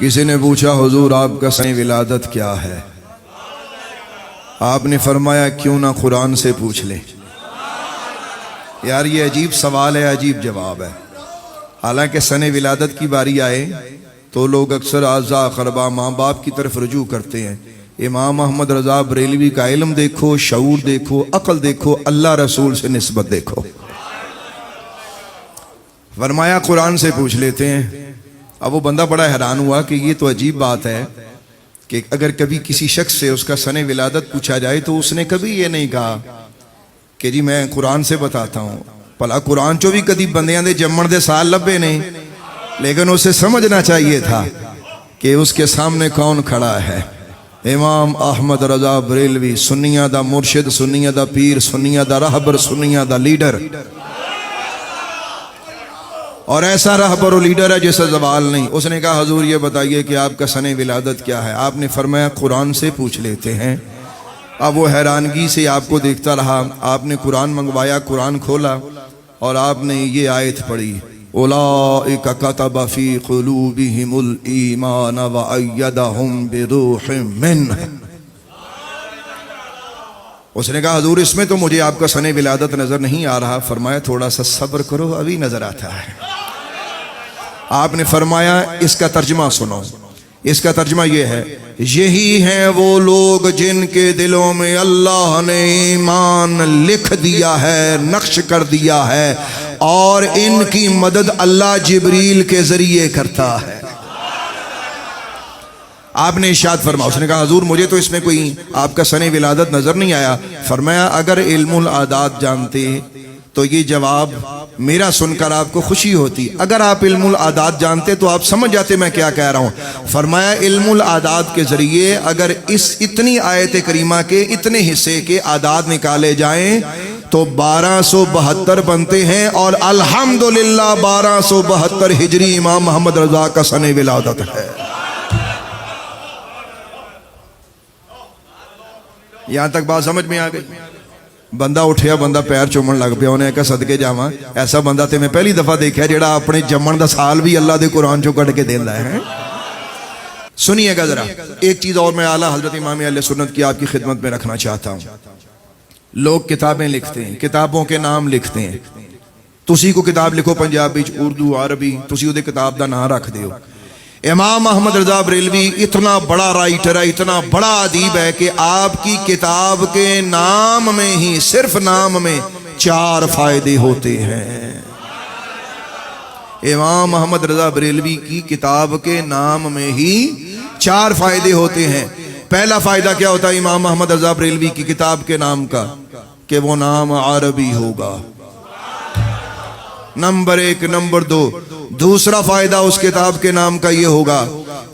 کسی نے پوچھا حضور آپ کا سن ولادت کیا ہے؟ آپ نے فرمایا کیوں نہ قرآن سے پوچھ لیں۔ یار یہ عجیب سوال ہے، عجیب جواب ہے۔ حالانکہ سن ولادت کی باری آئے تو لوگ اکثر اعزاء اقربا ماں باپ کی طرف رجوع کرتے ہیں۔ امام احمد رضا بریلوی کا علم دیکھو، شعور دیکھو، عقل دیکھو، اللہ رسول سے نسبت دیکھو۔ فرمایا قرآن سے پوچھ لیتے ہیں۔ اب وہ بندہ بڑا حیران ہوا کہ یہ تو عجیب بات ہے کہ اگر کبھی کسی شخص سے اس کا سن ولادت پوچھا جائے تو اس نے کبھی یہ نہیں کہا کہ جی میں قرآن سے بتاتا ہوں۔ بھلا قرآن چو بھی کدی بندیاں دے جمن دے سال لبے نہیں، لیکن اسے سمجھنا چاہیے تھا کہ اس کے سامنے کون کھڑا ہے۔ امام احمد رضا بریلوی، سنیہ دا مرشد، سنیہ دا پیر، سنیہ دا رہبر، سنیہ دا لیڈر، اور ایسا رہبر و لیڈر ہے جیسا زوال نہیں۔ اس نے کہا حضور یہ بتائیے کہ آپ کا سن ولادت کیا ہے؟ آپ نے فرمایا قرآن سے پوچھ لیتے ہیں۔ اب وہ حیرانگی سے آپ کو دیکھتا رہا۔ آپ نے قرآن منگوایا، قرآن کھولا اور آپ نے یہ آیت پڑھی، اولئک کتب فی قلوبہم الایمان وایدہم بروح منہ۔ اس نے کہا حضور اس میں تو مجھے آپ کا سن ولادت نظر نہیں آ رہا۔ فرمایا تھوڑا سا صبر کرو، ابھی نظر آتا ہے۔ آپ نے فرمایا اس کا ترجمہ سنو۔ اس کا ترجمہ یہ ہے، یہی ہیں وہ لوگ جن کے دلوں میں اللہ نے ایمان لکھ دیا ہے، نقش کر دیا ہے، اور ان کی مدد اللہ جبریل کے ذریعے کرتا ہے۔ آپ نے ارشاد فرمایا، اس نے کہا حضور مجھے تو اس میں کوئی آپ کا سن ولادت نظر نہیں آیا۔ فرمایا اگر علم العادات جانتے تو یہ جواب میرا سن کر آپ کو خوشی ہوتی، اگر آپ علم العادات جانتے تو آپ سمجھ جاتے میں کیا کہہ رہا ہوں۔ فرمایا علم العادات کے ذریعے اگر اس اتنی آیت کریمہ کے اتنے حصے کے اعداد نکالے جائیں تو 1272 بنتے ہیں، اور الحمدللہ 1272 ہجری امام محمد رضا کا سن ولادت ہے۔ یہاں تک بات سمجھ میں آ گئی؟ بندہ اٹھیا، بندہ پیر چومن لگ پیا، انہیں کہا صدقے جاواں ایسا بندہ تے میں پہلی دفعہ دیکھا جیڑا اپنے جمن دا سال بھی اللہ دے قرآن چو کٹ کے دیندا ہے۔ سنیے گا ذرا، ایک چیز اور میں اعلیٰ حضرت امام اہل سنت کی آپ کی خدمت میں رکھنا چاہتا ہوں۔ لوگ کتابیں لکھتے ہیں، کتابوں کے نام لکھتے ہیں۔ تسی کو کتاب لکھو پنجابی، اردو، عربی، تسی وہ کتاب دا نام رکھ دیو۔ امام احمد رضا بریلوی اتنا بڑا رائٹر ہے، اتنا بڑا ادیب ہے کہ آپ کی کتاب کے نام میں ہی، صرف نام میں 4 فائدے ہوتے ہیں۔ امام احمد رضا بریلوی کی کتاب کے نام میں ہی 4 فائدے ہوتے ہیں۔ پہلا فائدہ کیا ہوتا ہے امام احمد رضا بریلوی کی کتاب کے نام کا؟ کہ وہ نام عربی ہوگا، نمبر 1۔ نمبر 2، دوسرا فائدہ اس کتاب کے نام کا یہ ہوگا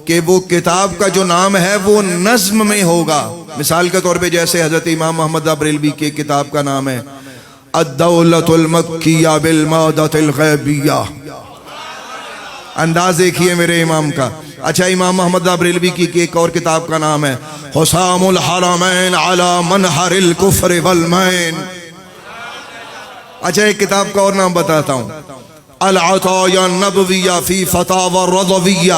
کہ وہ کتاب کا جو نام ہے وہ نظم میں ہوگا۔ مثال کے طور پہ جیسے حضرت امام محمد بریلوی کی کتاب کا نام ہے الدولۃ المکیہ بالمادۃ الغیبیہ۔ انداز دیکھیے میرے امام کا۔ اچھا امام محمد بریلوی کی ایک اور کتاب کا نام ہے حسام الحرمین علی منحر الکفر والمین۔ اچھا ایک کتاب کا اور نام بتاتا ہوں، العطایا النبویہ فی فتاوی الرضویہ۔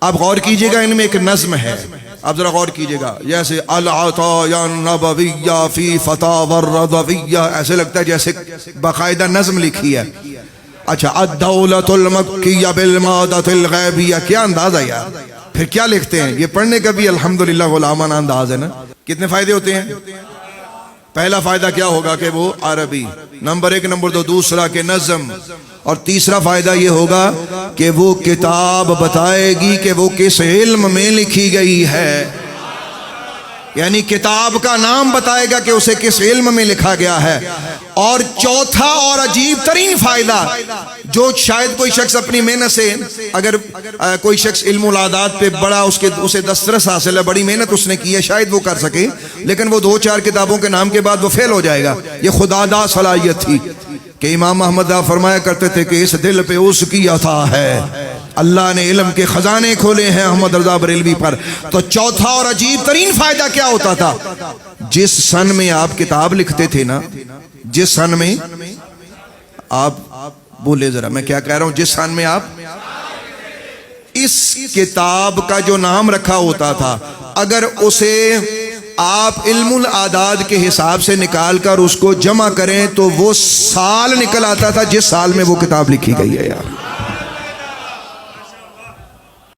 اب غور کیجئے گا، ان میں ایک نظم ہے، اب ذرا غور کیجئے گا۔ جیسے العطایا النبویہ فی فتاوی الرضویہ، ایسے لگتا ہے جیسے باقاعدہ نظم لکھی ہے۔ اچھا الدولۃ المکیہ بالمادۃ الغیبیہ، کیا انداز ہے یار، پھر کیا لکھتے ہیں؟ یہ پڑھنے کا بھی الحمدللہ غلامانہ انداز ہے نا۔ کتنے فائدے ہوتے ہیں؟ پہلا فائدہ کیا ہوگا کہ وہ عربی، نمبر 1۔ نمبر 2 دوسرا کہ نظم، اور تیسرا فائدہ یہ ہوگا کہ وہ کتاب بتائے گی کہ وہ کس علم میں لکھی گئی ہے، یعنی کتاب کا نام بتائے گا کہ اسے کس علم میں لکھا گیا ہے۔ اور چوتھا اور عجیب ترین فائدہ جو شاید کوئی شخص اپنی محنت سے، اگر کوئی شخص علم العادات پہ بڑا اسے دسترس حاصل ہے، بڑی محنت اس نے کی ہے، شاید وہ کر سکے، لیکن وہ 2-4 کتابوں کے نام کے بعد وہ فیل ہو جائے گا۔ یہ خدا دا صلاحیت تھی کہ امام محمد فرمایا کرتے تھے کہ اس دل پہ اس کی عطا ہے، اللہ نے علم کے خزانے کھولے ہیں احمد رضا بریلوی پر۔ تو چوتھا اور عجیب ترین فائدہ کیا ہوتا تھا؟ جس سن میں آپ کتاب لکھتے تھے نا، جس سن میں آپ بولے ذرا میں کیا کہہ رہا ہوں، جس سن میں آپ اس کتاب کا جو نام رکھا ہوتا تھا اگر اسے آپ علم العداد کے حساب سے نکال کر اس کو جمع کریں تو وہ سال نکل آتا تھا جس سال میں وہ کتاب لکھی گئی ہے یار.